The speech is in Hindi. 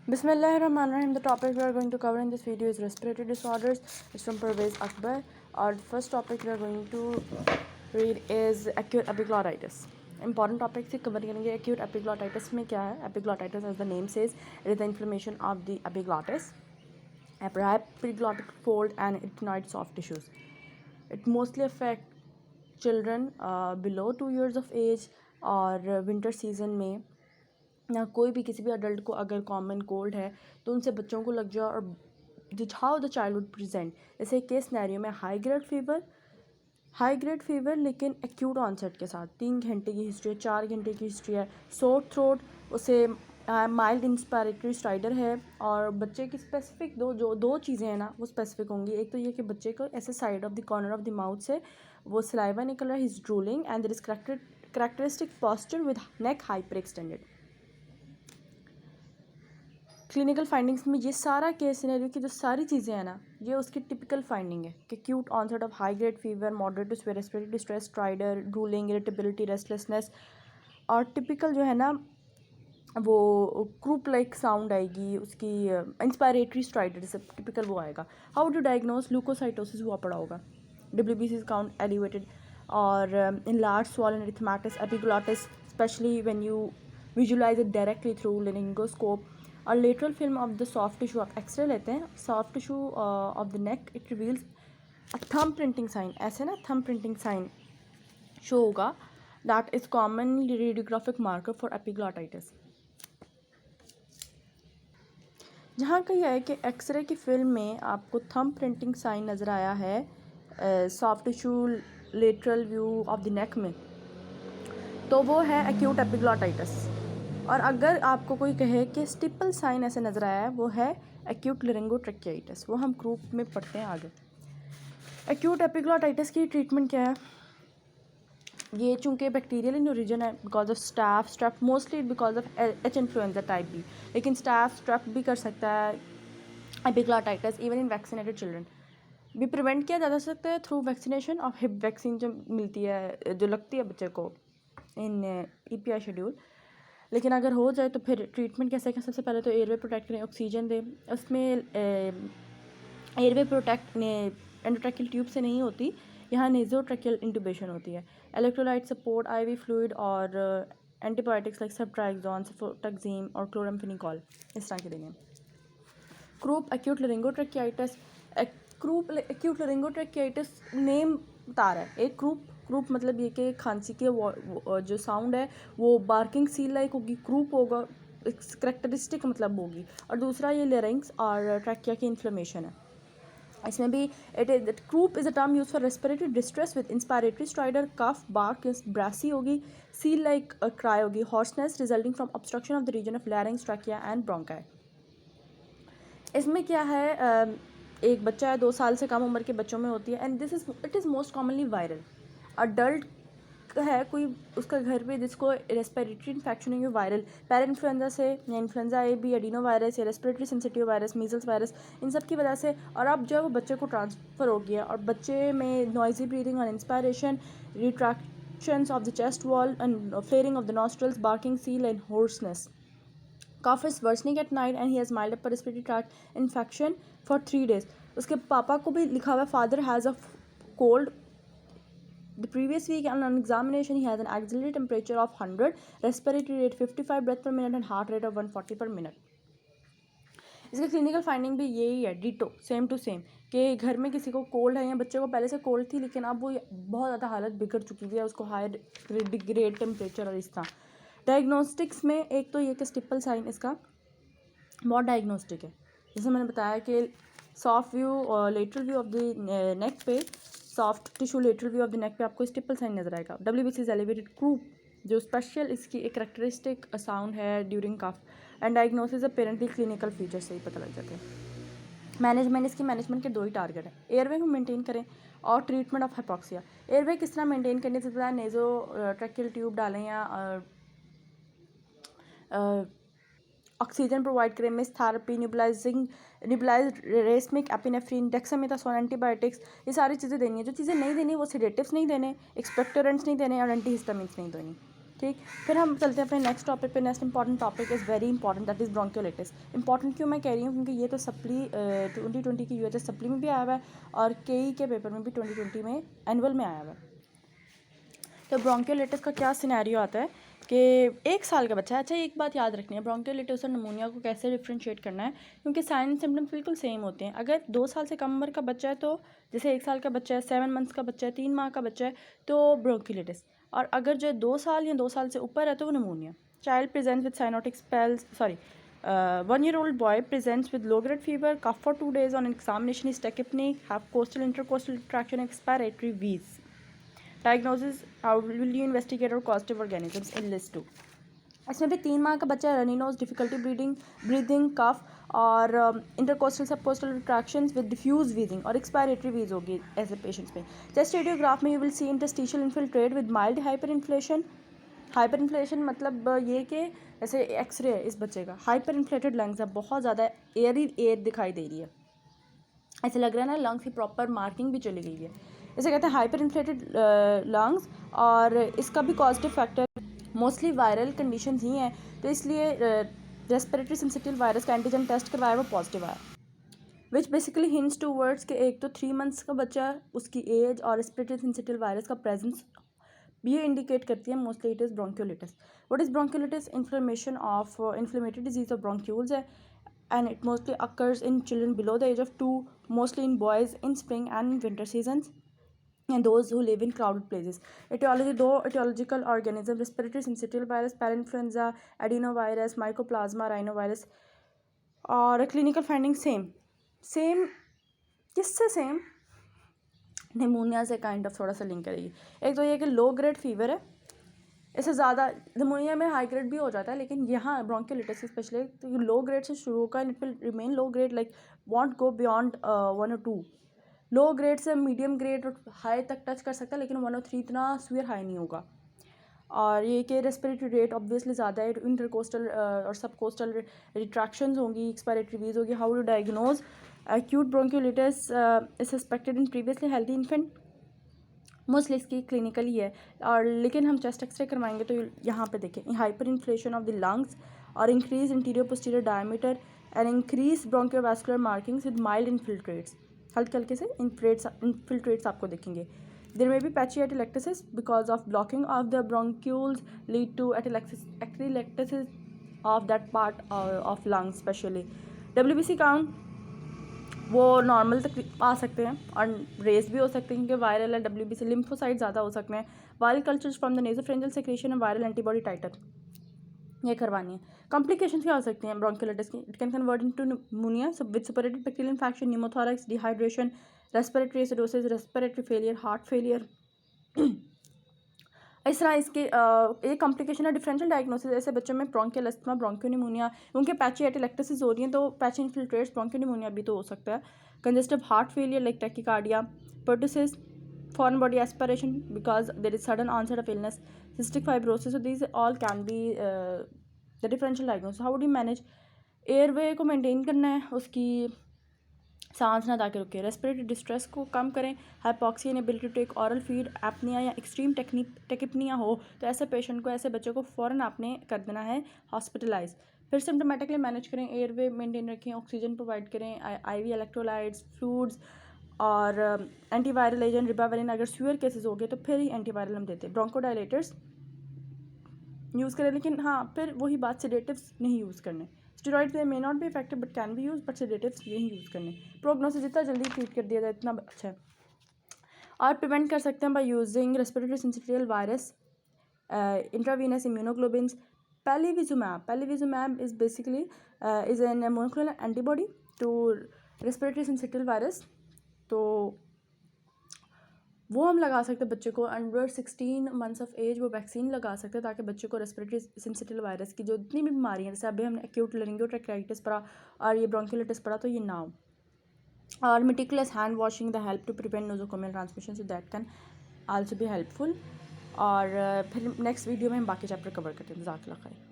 Bismillahirrahmanirrahim. The topic we are going to cover in this video is respiratory disorders. It's from Parvez Akbar. Our first topic we are going to read is acute epiglottitis. Important topic से cover करेंगे acute epiglottitis में क्या है. Epiglottitis, as the name says, it is the inflammation of the epiglottis, epiglottic fold, and retinoid soft tissues. It mostly affects children below 2 years of age और winter season में या कोई भी किसी भी अडल्ट को अगर कॉमन कोल्ड है तो उनसे बच्चों को लग जाए और how the child would present. जैसे केस सिनेरियो में हाई ग्रेड फीवर लेकिन एक्यूट ऑनसेट के साथ 3 घंटे की हिस्ट्री है, 4 घंटे की हिस्ट्री है, सोर थ्रोट, उसे माइल्ड इंस्पायरेटरी स्टाइडर है. और बच्चे की स्पेसिफिक दो चीज़ें हैं ना, वो स्पेसिफिक होंगी. एक तो ये कि बच्चे को ऐसे side of the corner of the mouth से वो सलाइवा निकल रहा है, he is drooling and there is characteristic posture with neck hyperextended. Clinical findings में ये सारा केस सिनेरियो की जो सारी चीज़ें हैं ना, ये उसकी टिपिकल फाइंडिंग है कि acute onset of high grade fever, moderate to severe respiratory distress, stridor, drooling, irritability, restlessness. और टिपिकल जो है ना वो क्रूप लाइक साउंड आएगी, उसकी इंस्पायरेटरी स्ट्राइडर जैसे टिपिकल वो आएगा. How do diagnose? ल्यूकोसाइटोसिस हुआ पड़ा होगा, WBC काउंट एलिवेटेड, और in large swollen erythematous epiglottis, especially when you visualize it directly through laryngoscope. और lateral film of the soft tissue आप एक्सरे लेते हैं, soft tissue of the neck, it reveals a thumb printing sign. ऐसे ना थंब प्रिंटिंग साइन शो होगा. That is common radiographic marker for epiglottitis. जहाँ का यह है कि एक्सरे की फिल्म में आपको थंब प्रिंटिंग साइन नज़र आया है soft tissue lateral view of the नेक में, तो वो है एक्यूट एपिग्लॉटाइटिस. और अगर आपको कोई कहे कि स्टिपल साइन ऐसे नज़र आया है, वो है एक्यूट लरिंगोट्रैकियाइटिस. वो हम ग्रुप में पढ़ते हैं आगे. एक्यूट एपिग्लॉटाइटिस की ट्रीटमेंट क्या है? ये चूँकि बैक्टीरियल इन ओरिजिन है because of strep mostly because of H influenza type भी, लेकिन स्ट्रेप भी कर सकता है epiglottitis even in vaccinated children. भी प्रिवेंट किया जा सकता है through vaccination of Hib vaccine जो मिलती है, जो लगती है बच्चे को इन EPI शेड्यूल. लेकिन अगर हो जाए तो फिर ट्रीटमेंट कैसे करें? सबसे पहले तो एयरवे प्रोटेक्ट करें, ऑक्सीजन दें. उसमें एयरवे प्रोटेक्ट ने एंडोट्रैकियल ट्यूब से नहीं होती, यहाँ नेज़ोट्रैकियल इंटूबेशन होती है. इलेक्ट्रोलाइट सपोर्ट, IV फ्लूइड और एंटीबायोटिक्स लाइक सेफ्ट्राइक्सोन, सेफोटैक्सीम और क्लोराम्फेनिकॉल इस तरह के देंगे. Croup acute laryngotracheitis. Croup acute laryngotracheitis name बता रहा है. एक क्रूप मतलब ये कि खांसी के जो साउंड है वो बार्किंग सील लाइक होगी, क्रूप होगा, करेक्टरिस्टिक मतलब होगी. और दूसरा ये लेरिंग्स और ट्रैकिया की इन्फ्लेमेशन है. इसमें भी it is croup is a term use for respiratory distress with inspiratory stridor, cough, bark brassy होगी, सील लाइक क्राई होगी, hoarseness resulting from obstruction of the region of larynx, trachea and bronchi. इसमें क्या है, एक बच्चा है 2 साल से कम उम्र के बच्चों में होती है and it is most commonly viral. Adult है कोई उसका घर पे जिसको रेस्पिरेटरी इन्फेक्शन है, वायरल पैरा इन्फ्लुएंजा से या influenza A B, adeno virus या respiratory sensitive virus, measles virus, इन सब की वजह से. और अब जो वो बच्चे को ट्रांसफ़र हो गया और बच्चे में नॉइजी ब्रीदिंग और inspiration, retractions of the chest wall and flaring of the nostrils, barking seal and hoarseness. Cough is worsening at night and he has mild upper respiratory tract infection for 3 days. उसके पापा को भी लिखा हुआ है father has a cold. The previous week on examination he has an auxiliary temperature of 100, respiratory rate 55 breath per minute and heart rate of 140 per minute. इसका क्लिनिकल फाइंडिंग भी यही है, डिटो सेम टू सेम, कि घर में किसी को कोल्ड है या बच्चे को पहले से कोल्ड थी लेकिन अब वो बहुत ज़्यादा हालत बिगड़ चुकी है, उसको हाई ग्रेड टेम्परेचर और इस तरह. डायग्नोस्टिक्स में एक तो ये कि स्टिपल साइन इसका बहुत डायग्नोस्टिक है. जैसे मैंने बताया कि सॉफ्ट व्यू और lateral view of the neck पे, soft tissue lateral view of the neck पे आपको स्टिपल साइन नज़र आएगा. WBC इज एलिवेटेड क्रूप, जो स्पेशल इसकी एक करेक्टरिस्टिक साउंड है during cough. And diagnosis apparently clinical feature से ही पता लग जाते हैं. मैनेजमेंट के 2 ही टारगेट हैं. एयरवे को मेंटेन करें और ट्रीटमेंट ऑफ हाइपोक्सिया. एयरवे किस तरह मेंटेन करने से पता है, नेजो ट्रैकियल ट्यूब डालें या ऑक्सीजन प्रोवाइड करें, mist therapy, nebulized racemic, epinephrine, dexamethasone, antibiotics, ये सारी चीज़ें देनी है. जो चीज़ें नहीं देनी वो सेडेटिव्स नहीं देने, एक्सपेक्टोरेंट्स नहीं देने और एंटीहिस्टामिन्स नहीं देनी. ठीक, फिर हम चलते हैं अपने नेक्स्ट टॉपिक पे। Next important topic is very important, that is bronchiolitis. Important क्यों मैं कह रही हूँ, क्योंकि ये तो सप्ली 2020 की यूएचएस सप्ली में भी आया हुआ है और केई के पेपर में भी 2020 में एनुअल में आया हुआ है। तो ब्रोंकियोलिटिस का क्या सिनेरियो आता है कि 1 साल का बच्चा है। अच्छा, एक बात याद रखनी है, ब्रोंकियोलिटिस और निमोनिया को कैसे डिफ्रेंशिएट करना है, क्योंकि साइन एंड सिम्टम्स बिल्कुल सेम होते हैं। अगर 2 साल से कम उम्र का बच्चा है, तो जैसे 1 साल का बच्चा है, 7 मंथ्स का बच्चा है, 3 माह का बच्चा है, तो ब्रोंकियोलिटिस। और अगर जो 2 साल या 2 साल से ऊपर है तो वो pneumonia. Child presents with cyanotic spells, 1-year-old boy presents with low-grade fever, cough for 2 days on examination is tachypneic, have coastal intercostal retraction, expiratory wheeze. Diagnosis: how will you investigate और causative organisms in list 2। इसमें भी 3 माह का बच्चा है, रनी नोज, डिफिकल्टी ब्रीदिंग, कफ और intercostal subcostal retractions with diffuse wheezing और एक्सपायरेटरी वीज होगी ऐसे पेशेंट्स में। चेस्ट रेडियोग्राफ में you will see interstitial infiltrate with mild hyper inflation मतलब ये कि जैसे एक्सरे है इस बच्चे का, हाइपर इन्फ्लेटेड लंग्स है, बहुत ज़्यादा एयर दिखाई दे रही है, ऐसे लग रहा है ना लंग्स की प्रॉपर मार्किंग भी चली गई है। इसे कहते हैं हाइपर इन्फ्लेटेड लंग्स। और इसका भी positive factor mostly viral conditions ही हैं, तो इसलिए रेस्पिरेटरी सिंसिटिव वायरस का एंटीजन टेस्ट करवाया वो पॉजिटिव आया, विच बेसिकली हिंट्स टूवर्ड्स के एक तो 3 मंथ्स का बच्चा है, उसकी एज और रेस्पिरेटरी सिंसिटिव वायरस का प्रेजेंस ये इंडिकेट करती है mostly it is bronchiolitis. What is bronchiolitis? Inflammation of inflammatory disease of bronchioles है, and it mostly occurs in children below the age of 2, mostly in boys in spring and winter seasons, and those who live in crowded places. Etiology: दो etiological organism, respiratory syncytial virus, parainfluenza, adenovirus, mycoplasma, rhinovirus। और clinical findings सेम किससे सेम? निमोनिया से काइंड ऑफ थोड़ा सा लिंक करेगी। एक तो ये कि लो ग्रेड फीवर है, इससे ज़्यादा निमोनिया में हाई ग्रेड भी हो जाता है, लेकिन यहाँ ब्रोंकियोलिटिस स्पेशली तो लो ग्रेड से शुरू होगा and it will remain low grade, like want go beyond 1 और 2। लो ग्रेड से मीडियम ग्रेड और हाई तक टच कर सकता है, लेकिन 1 और 3 इतना सीवियर हाई नहीं होगा। और ये कि रेस्पिरेटरी रेट ऑब्वियसली ज़्यादा है, इंटरकोस्टल और सबकोस्टल रिट्रैक्शंस होंगी, एक्सपायरेटरी वीज होगी। How to diagnose acute bronchiolitis? Is suspected in previously healthy infant, mostly इसकी क्लिनिकल ही है, और लेकिन हम चेस्ट एक्सरे करवाएंगे तो यहाँ पे देखें hyper inflation of the lungs और increase interior posterior diameter and increase bronchovascular markings with mild infiltrates, हल्के हल्के से इन्फिल्ट्रेट्स आपको दिखेंगे। There may be patchy atelectasis because of blocking of the bronchioles lead to atelectasis of that part of lungs specially. WBC count वो नॉर्मल तक आ सकते हैं और रेस भी हो सकते हैं, क्योंकि वायरल है WBC। लिम्फोसाइट ज़्यादा हो सकते हैं। Viral cultures from the nasopharyngeal secretion और वायरल एंटीबॉडी टाइटर ये करवानी है। कॉम्प्लिकेशंस क्या हो सकती हैं ब्रोंकियोलिटिस की? It can convert into pneumonia with suppurated bacterial infection, pneumothorax, dehydration, respiratory acidosis, respiratory failure, heart failure. इस तरह इसके एक कॉम्प्लिकेशन है डिफरेंशियल डायग्नोसिस। ऐसे बच्चों में ब्रोंकियल अस्थमा, ब्रोंकियोनिमोनिया, उनके पैची एटिलेक्टेसिस हो रही हैं तो पैची इन्फिल्ट्रेट्स, ब्रोंकियोनिमोनिया भी तो हो सकता है। Congestive heart failure like tachycardia, pertussis, foreign body aspiration because there is sudden onset of illness, cystic fibrosis, so these all can be the differential diagnosis. How do you manage? Airway को मेंटेन करना है, उसकी सांस ना ताकि रुके, रेस्पिरेटरी डिस्ट्रेस को कम करें, hypoxia, inability to take oral feed, apnoea या एक्सट्रीम टेकिपनिया हो तो ऐसे पेशेंट को, ऐसे बच्चों को फ़ौरन आपने कर देना है हॉस्पिटलाइज। फिर सिम्टोमेटिकली मैनेज करें, एयरवे मेंटेन रखें, ऑक्सीजन प्रोवाइड करें, IV इलेक्ट्रोलाइट्स, फ्लूइड्स और एंटीवायरल एजेंट रिबाविरिन। अगर सीवियर केसेस हो गए तो फिर ही एंटीवायरल हम देते हैं। ब्रोंकोडायलेटर्स यूज़ करें, लेकिन हाँ फिर वही बात, सेडेटिव्स नहीं यूज़ करने। Steroid they may not be effective but can be use, but sedatives यही यूज़ करने। प्रोग्नोसिस जितना जल्दी ट्रीट कर दिया जाए इतना अच्छा है। और प्रिवेंट कर सकते हैं by using respiratory syncytial virus, intravenous immunoglobulins. Palivizumab is basically is an monoclonal antibody to respiratory syncytial virus, तो वो हम लगा सकते हैं बच्चे को अंडर 16 मंथ्स ऑफ एज, वो वैक्सीन लगा सकते हैं ताकि बच्चे को रेस्पिरेटरी सिंसिटिव वायरस की जो इतनी भी बीमारी है, जैसे अभी हमने एक्यूट लेरिंगोट्रैकिटिस पढ़ा और ये ब्रोंकियोलिटिस पढ़ा, तो ये ना हो। और meticulous hand washing the help to prevent nosocomial transmission, so that can also be helpful. और फिर नेक्स्ट वीडियो में हम बाकी चैप्टर कवर करते हैं। जज़ाकल्लाह खैर।